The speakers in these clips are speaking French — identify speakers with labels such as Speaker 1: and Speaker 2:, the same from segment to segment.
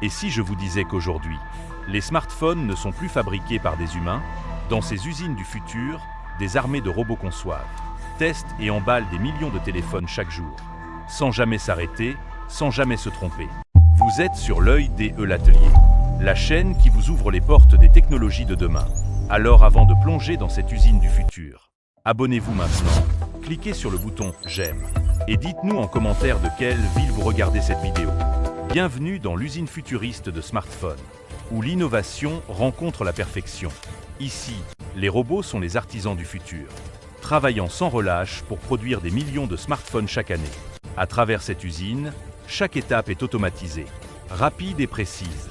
Speaker 1: Et si je vous disais qu'aujourd'hui, les smartphones ne sont plus fabriqués par des humains, dans ces usines du futur, des armées de robots conçoivent, testent et emballent des millions de téléphones chaque jour, sans jamais s'arrêter, sans jamais se tromper. Vous êtes sur l'œil des l'atelier, la chaîne qui vous ouvre les portes des technologies de demain. Alors avant de plonger dans cette usine du futur, abonnez-vous maintenant, cliquez sur le bouton « J'aime » et dites-nous en commentaire de quelle ville vous regardez cette vidéo. Bienvenue dans l'usine futuriste de smartphones, où l'innovation rencontre la perfection. Ici, les robots sont les artisans du futur, travaillant sans relâche pour produire des millions de smartphones chaque année. À travers cette usine, chaque étape est automatisée, rapide et précise.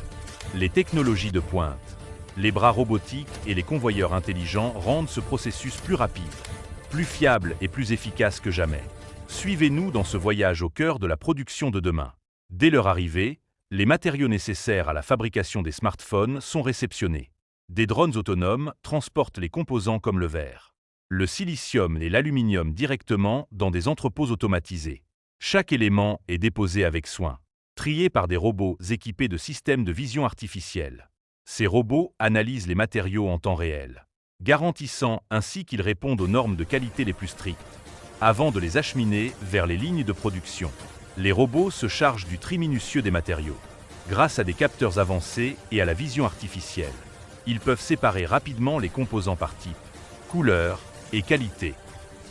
Speaker 1: Les technologies de pointe, les bras robotiques et les convoyeurs intelligents rendent ce processus plus rapide, plus fiable et plus efficace que jamais. Suivez-nous dans ce voyage au cœur de la production de demain. Dès leur arrivée, les matériaux nécessaires à la fabrication des smartphones sont réceptionnés. Des drones autonomes transportent les composants comme le verre, le silicium et l'aluminium directement dans des entrepôts automatisés. Chaque élément est déposé avec soin, trié par des robots équipés de systèmes de vision artificielle. Ces robots analysent les matériaux en temps réel, garantissant ainsi qu'ils répondent aux normes de qualité les plus strictes, avant de les acheminer vers les lignes de production. Les robots se chargent du tri minutieux des matériaux. Grâce à des capteurs avancés et à la vision artificielle, ils peuvent séparer rapidement les composants par type, couleur et qualité.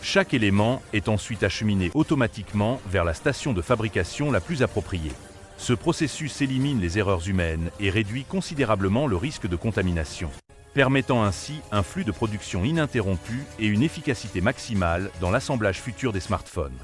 Speaker 1: Chaque élément est ensuite acheminé automatiquement vers la station de fabrication la plus appropriée. Ce processus élimine les erreurs humaines et réduit considérablement le risque de contamination, permettant ainsi un flux de production ininterrompu et une efficacité maximale dans l'assemblage futur des smartphones.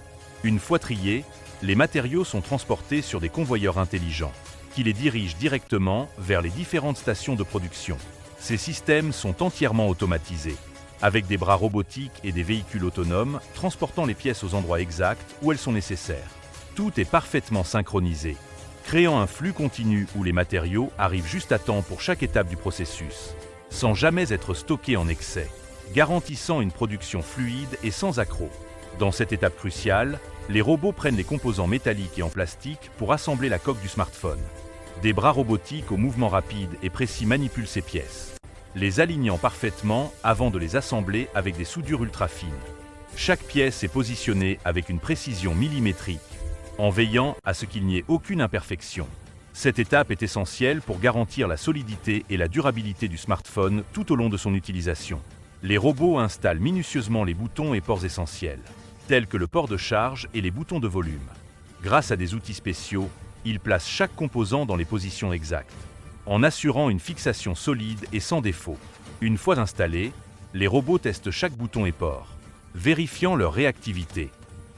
Speaker 1: Une fois triés, les matériaux sont transportés sur des convoyeurs intelligents, qui les dirigent directement vers les différentes stations de production. Ces systèmes sont entièrement automatisés, avec des bras robotiques et des véhicules autonomes transportant les pièces aux endroits exacts où elles sont nécessaires. Tout est parfaitement synchronisé, créant un flux continu où les matériaux arrivent juste à temps pour chaque étape du processus, sans jamais être stockés en excès, garantissant une production fluide et sans accroc. Dans cette étape cruciale, les robots prennent les composants métalliques et en plastique pour assembler la coque du smartphone. Des bras robotiques au mouvement rapide et précis manipulent ces pièces, les alignant parfaitement avant de les assembler avec des soudures ultra fines. Chaque pièce est positionnée avec une précision millimétrique, en veillant à ce qu'il n'y ait aucune imperfection. Cette étape est essentielle pour garantir la solidité et la durabilité du smartphone tout au long de son utilisation. Les robots installent minutieusement les boutons et ports essentiels, tels que le port de charge et les boutons de volume. Grâce à des outils spéciaux, ils placent chaque composant dans les positions exactes, en assurant une fixation solide et sans défaut. Une fois installés, les robots testent chaque bouton et port, vérifiant leur réactivité.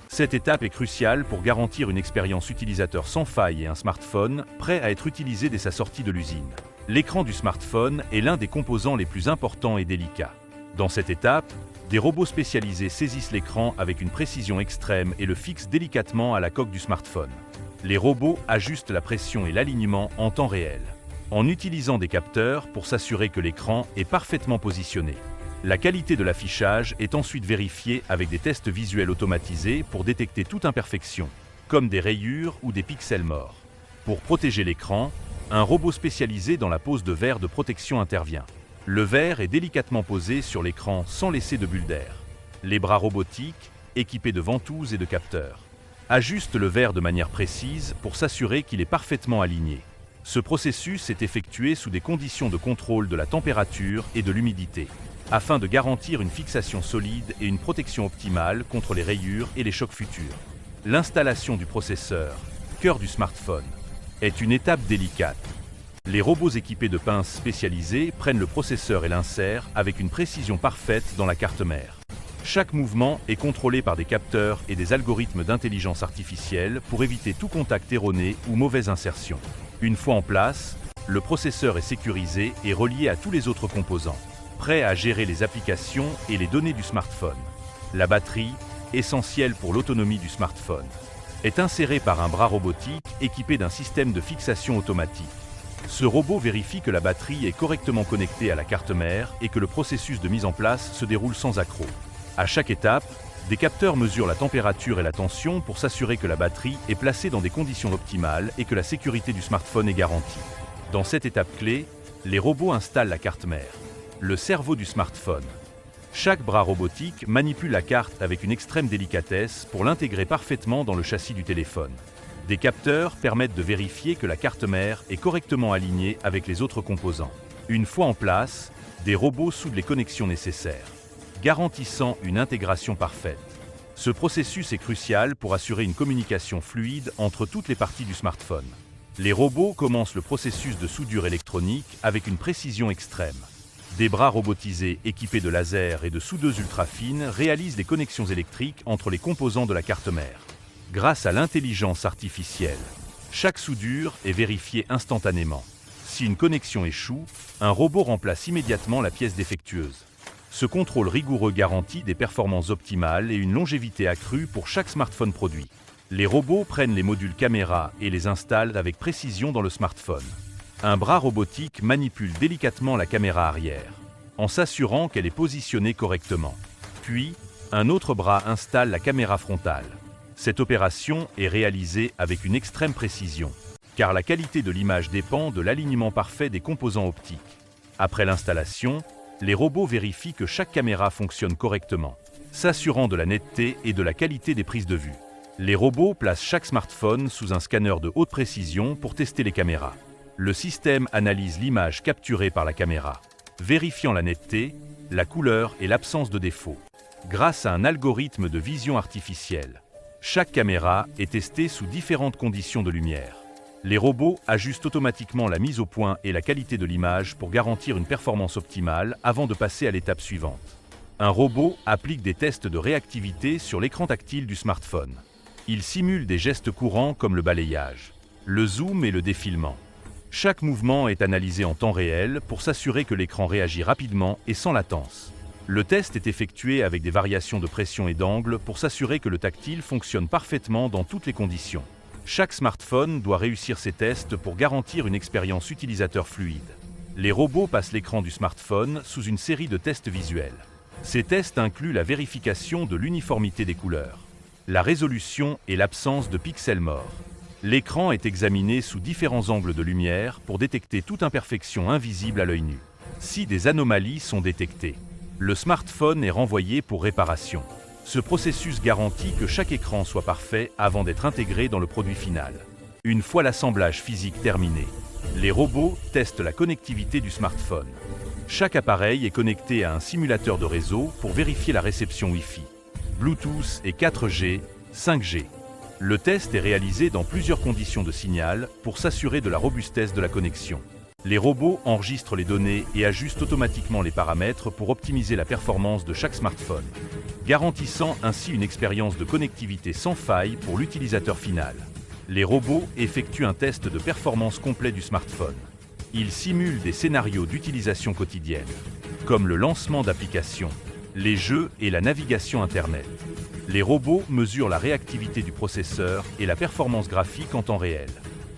Speaker 1: Cette étape est cruciale pour garantir une expérience utilisateur sans faille et un smartphone prêt à être utilisé dès sa sortie de l'usine. L'écran du smartphone est l'un des composants les plus importants et délicats. Dans cette étape, des robots spécialisés saisissent l'écran avec une précision extrême et le fixent délicatement à la coque du smartphone. Les robots ajustent la pression et l'alignement en temps réel, en utilisant des capteurs pour s'assurer que l'écran est parfaitement positionné. La qualité de l'affichage est ensuite vérifiée avec des tests visuels automatisés pour détecter toute imperfection, comme des rayures ou des pixels morts. Pour protéger l'écran, un robot spécialisé dans la pose de verre de protection intervient. Le verre est délicatement posé sur l'écran sans laisser de bulles d'air. Les bras robotiques, équipés de ventouses et de capteurs, ajustent le verre de manière précise pour s'assurer qu'il est parfaitement aligné. Ce processus est effectué sous des conditions de contrôle de la température et de l'humidité, afin de garantir une fixation solide et une protection optimale contre les rayures et les chocs futurs. L'installation du processeur, cœur du smartphone, est une étape délicate. Les robots équipés de pinces spécialisées prennent le processeur et l'insèrent avec une précision parfaite dans la carte mère. Chaque mouvement est contrôlé par des capteurs et des algorithmes d'intelligence artificielle pour éviter tout contact erroné ou mauvaise insertion. Une fois en place, le processeur est sécurisé et relié à tous les autres composants, prêt à gérer les applications et les données du smartphone. La batterie, essentielle pour l'autonomie du smartphone, est insérée par un bras robotique équipé d'un système de fixation automatique. Ce robot vérifie que la batterie est correctement connectée à la carte mère et que le processus de mise en place se déroule sans accroc. À chaque étape, Des capteurs mesurent la température et la tension pour s'assurer que la batterie est placée dans des conditions optimales et que la sécurité du smartphone est garantie. Dans cette étape clé, les robots installent la carte mère, le cerveau du smartphone. Chaque bras robotique manipule la carte avec une extrême délicatesse pour l'intégrer parfaitement dans le châssis du téléphone. Des capteurs permettent de vérifier que la carte mère est correctement alignée avec les autres composants. Une fois en place, des robots soudent les connexions nécessaires, garantissant une intégration parfaite. Ce processus est crucial pour assurer une communication fluide entre toutes les parties du smartphone. Les robots commencent le processus de soudure électronique avec une précision extrême. Des bras robotisés équipés de lasers et de soudeuses ultra fines réalisent les connexions électriques entre les composants de la carte mère. Grâce à l'intelligence artificielle, chaque soudure est vérifiée instantanément. Si une connexion échoue, un robot remplace immédiatement la pièce défectueuse. Ce contrôle rigoureux garantit des performances optimales et une longévité accrue pour chaque smartphone produit. Les robots prennent les modules caméra et les installent avec précision dans le smartphone. Un bras robotique manipule délicatement la caméra arrière, en s'assurant qu'elle est positionnée correctement. Puis, un autre bras installe la caméra frontale. Cette opération est réalisée avec une extrême précision, car la qualité de l'image dépend de l'alignement parfait des composants optiques. Après l'installation, les robots vérifient que chaque caméra fonctionne correctement, s'assurant de la netteté et de la qualité des prises de vue. Les robots placent chaque smartphone sous un scanner de haute précision pour tester les caméras. Le système analyse l'image capturée par la caméra, vérifiant la netteté, la couleur et l'absence de défauts. Grâce à un algorithme de vision artificielle, chaque caméra est testée sous différentes conditions de lumière. Les robots ajustent automatiquement la mise au point et la qualité de l'image pour garantir une performance optimale avant de passer à l'étape suivante. Un robot applique des tests de réactivité sur l'écran tactile du smartphone. Il simule des gestes courants comme le balayage, le zoom et le défilement. Chaque mouvement est analysé en temps réel pour s'assurer que l'écran réagit rapidement et sans latence. Le test est effectué avec des variations de pression et d'angle pour s'assurer que le tactile fonctionne parfaitement dans toutes les conditions. Chaque smartphone doit réussir ces tests pour garantir une expérience utilisateur fluide. Les robots passent l'écran du smartphone sous une série de tests visuels. Ces tests incluent la vérification de l'uniformité des couleurs, la résolution et l'absence de pixels morts. L'écran est examiné sous différents angles de lumière pour détecter toute imperfection invisible à l'œil nu. Si des anomalies sont détectées, le smartphone est renvoyé pour réparation. Ce processus garantit que chaque écran soit parfait avant d'être intégré dans le produit final. Une fois l'assemblage physique terminé, les robots testent la connectivité du smartphone. Chaque appareil est connecté à un simulateur de réseau pour vérifier la réception Wi-Fi, Bluetooth et 4G, 5G. Le test est réalisé dans plusieurs conditions de signal pour s'assurer de la robustesse de la connexion. Les robots enregistrent les données et ajustent automatiquement les paramètres pour optimiser la performance de chaque smartphone, garantissant ainsi une expérience de connectivité sans faille pour l'utilisateur final. Les robots effectuent un test de performance complet du smartphone. Ils simulent des scénarios d'utilisation quotidienne, comme le lancement d'applications, les jeux et la navigation Internet. Les robots mesurent la réactivité du processeur et la performance graphique en temps réel.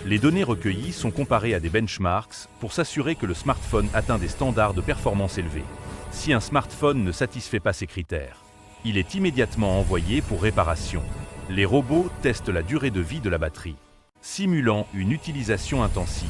Speaker 1: Les données recueillies sont comparées à des benchmarks pour s'assurer que le smartphone atteint des standards de performance élevés. Si un smartphone ne satisfait pas ces critères, il est immédiatement envoyé pour réparation. Les robots testent la durée de vie de la batterie, simulant une utilisation intensive.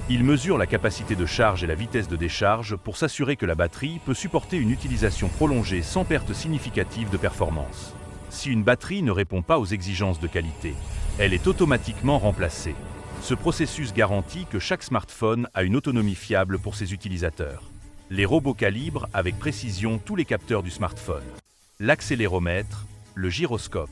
Speaker 1: Ils mesurent la capacité de charge et la vitesse de décharge pour s'assurer que la batterie peut supporter une utilisation prolongée sans perte significative de performance. Si une batterie ne répond pas aux exigences de qualité, elle est automatiquement remplacée. Ce processus garantit que chaque smartphone a une autonomie fiable pour ses utilisateurs. Les robots calibrent avec précision tous les capteurs du smartphone. L'accéléromètre, le gyroscope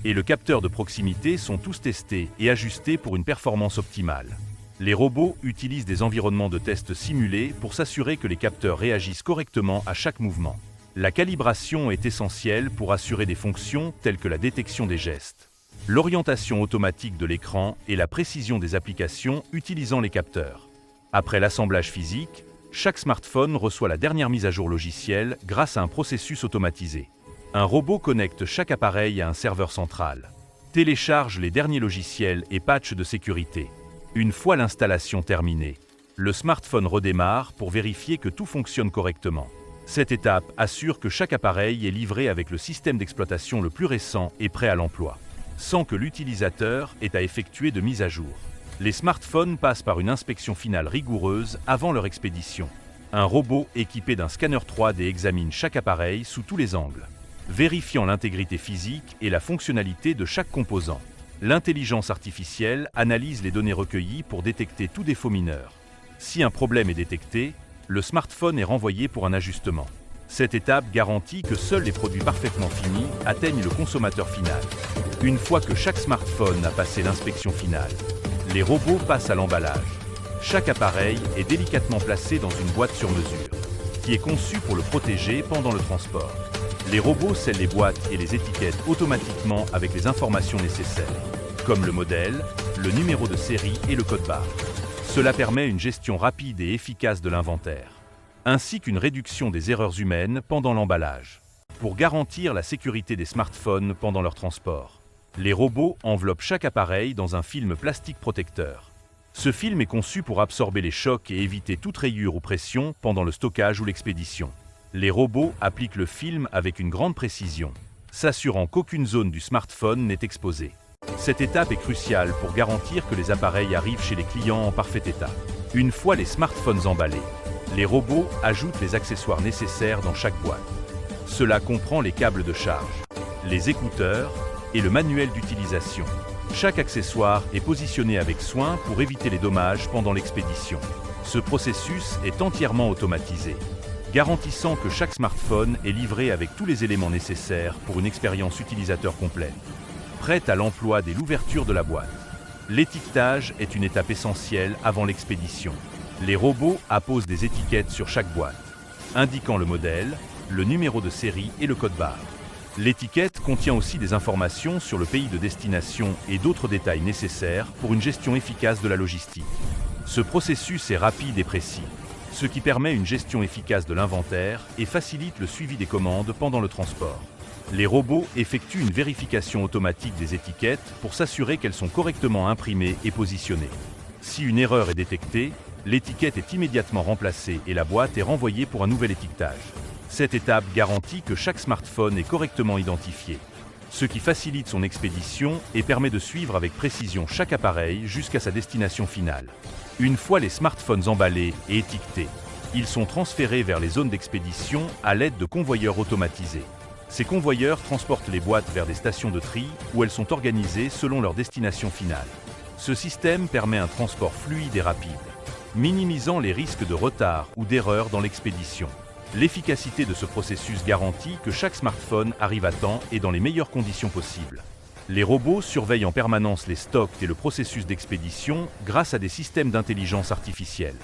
Speaker 1: et le capteur de proximité sont tous testés et ajustés pour une performance optimale. Les robots utilisent des environnements de test simulés pour s'assurer que les capteurs réagissent correctement à chaque mouvement. La calibration est essentielle pour assurer des fonctions telles que la détection des gestes, l'orientation automatique de l'écran et la précision des applications utilisant les capteurs. Après l'assemblage physique, chaque smartphone reçoit la dernière mise à jour logicielle grâce à un processus automatisé. Un robot connecte chaque appareil à un serveur central, télécharge les derniers logiciels et patchs de sécurité. Une fois l'installation terminée, le smartphone redémarre pour vérifier que tout fonctionne correctement. Cette étape assure que chaque appareil est livré avec le système d'exploitation le plus récent et prêt à l'emploi, sans que l'utilisateur ait à effectuer de mise à jour. Les smartphones passent par une inspection finale rigoureuse avant leur expédition. Un robot équipé d'un scanner 3D examine chaque appareil sous tous les angles, vérifiant l'intégrité physique et la fonctionnalité de chaque composant. L'intelligence artificielle analyse les données recueillies pour détecter tout défaut mineur. Si un problème est détecté, le smartphone est renvoyé pour un ajustement. Cette étape garantit que seuls les produits parfaitement finis atteignent le consommateur final. Une fois que chaque smartphone a passé l'inspection finale, les robots passent à l'emballage. Chaque appareil est délicatement placé dans une boîte sur mesure, qui est conçue pour le protéger pendant le transport. Les robots scellent les boîtes et les étiquettes automatiquement avec les informations nécessaires, comme le modèle, le numéro de série et le code barre. Cela permet une gestion rapide et efficace de l'inventaire, ainsi qu'une réduction des erreurs humaines pendant l'emballage. Pour garantir la sécurité des smartphones pendant leur transport, les robots enveloppent chaque appareil dans un film plastique protecteur. Ce film est conçu pour absorber les chocs et éviter toute rayure ou pression pendant le stockage ou l'expédition. Les robots appliquent le film avec une grande précision, s'assurant qu'aucune zone du smartphone n'est exposée. Cette étape est cruciale pour garantir que les appareils arrivent chez les clients en parfait état. Une fois les smartphones emballés, les robots ajoutent les accessoires nécessaires dans chaque boîte. Cela comprend les câbles de charge, les écouteurs et le manuel d'utilisation. Chaque accessoire est positionné avec soin pour éviter les dommages pendant l'expédition. Ce processus est entièrement automatisé, garantissant que chaque smartphone est livré avec tous les éléments nécessaires pour une expérience utilisateur complète. Prête à l'emploi dès l'ouverture de la boîte. L'étiquetage est une étape essentielle avant l'expédition. Les robots apposent des étiquettes sur chaque boîte, indiquant le modèle, le numéro de série et le code barre. L'étiquette contient aussi des informations sur le pays de destination et d'autres détails nécessaires pour une gestion efficace de la logistique. Ce processus est rapide et précis, ce qui permet une gestion efficace de l'inventaire et facilite le suivi des commandes pendant le transport. Les robots effectuent une vérification automatique des étiquettes pour s'assurer qu'elles sont correctement imprimées et positionnées. Si une erreur est détectée, l'étiquette est immédiatement remplacée et la boîte est renvoyée pour un nouvel étiquetage. Cette étape garantit que chaque smartphone est correctement identifié, ce qui facilite son expédition et permet de suivre avec précision chaque appareil jusqu'à sa destination finale. Une fois les smartphones emballés et étiquetés, ils sont transférés vers les zones d'expédition à l'aide de convoyeurs automatisés. Ces convoyeurs transportent les boîtes vers des stations de tri où elles sont organisées selon leur destination finale. Ce système permet un transport fluide et rapide, minimisant les risques de retard ou d'erreur dans l'expédition. L'efficacité de ce processus garantit que chaque smartphone arrive à temps et dans les meilleures conditions possibles. Les robots surveillent en permanence les stocks et le processus d'expédition grâce à des systèmes d'intelligence artificielle.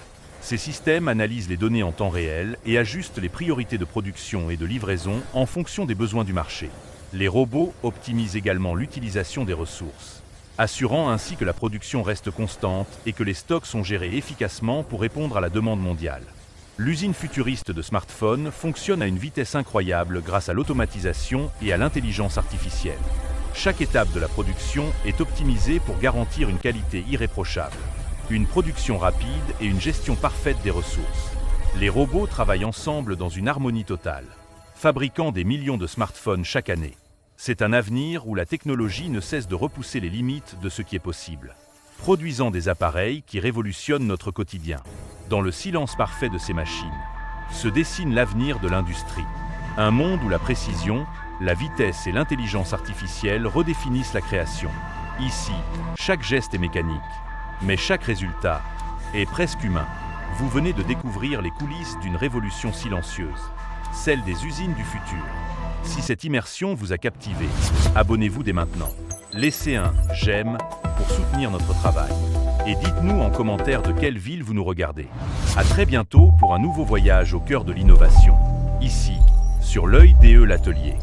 Speaker 1: Ces systèmes analysent les données en temps réel et ajustent les priorités de production et de livraison en fonction des besoins du marché. Les robots optimisent également l'utilisation des ressources, assurant ainsi que la production reste constante et que les stocks sont gérés efficacement pour répondre à la demande mondiale. L'usine futuriste de smartphones fonctionne à une vitesse incroyable grâce à l'automatisation et à l'intelligence artificielle. Chaque étape de la production est optimisée pour garantir une qualité irréprochable, une production rapide et une gestion parfaite des ressources. Les robots travaillent ensemble dans une harmonie totale, fabriquant des millions de smartphones chaque année. C'est un avenir où la technologie ne cesse de repousser les limites de ce qui est possible, produisant des appareils qui révolutionnent notre quotidien. Dans le silence parfait de ces machines, se dessine l'avenir de l'industrie. Un monde où la précision, la vitesse et l'intelligence artificielle redéfinissent la création. Ici, chaque geste est mécanique, mais chaque résultat est presque humain. Vous venez de découvrir les coulisses d'une révolution silencieuse, celle des usines du futur. Si cette immersion vous a captivé, abonnez-vous dès maintenant. Laissez un « j'aime » pour soutenir notre travail. Et dites-nous en commentaire de quelle ville vous nous regardez. À très bientôt pour un nouveau voyage au cœur de l'innovation. Ici, sur l'œil DE l'atelier.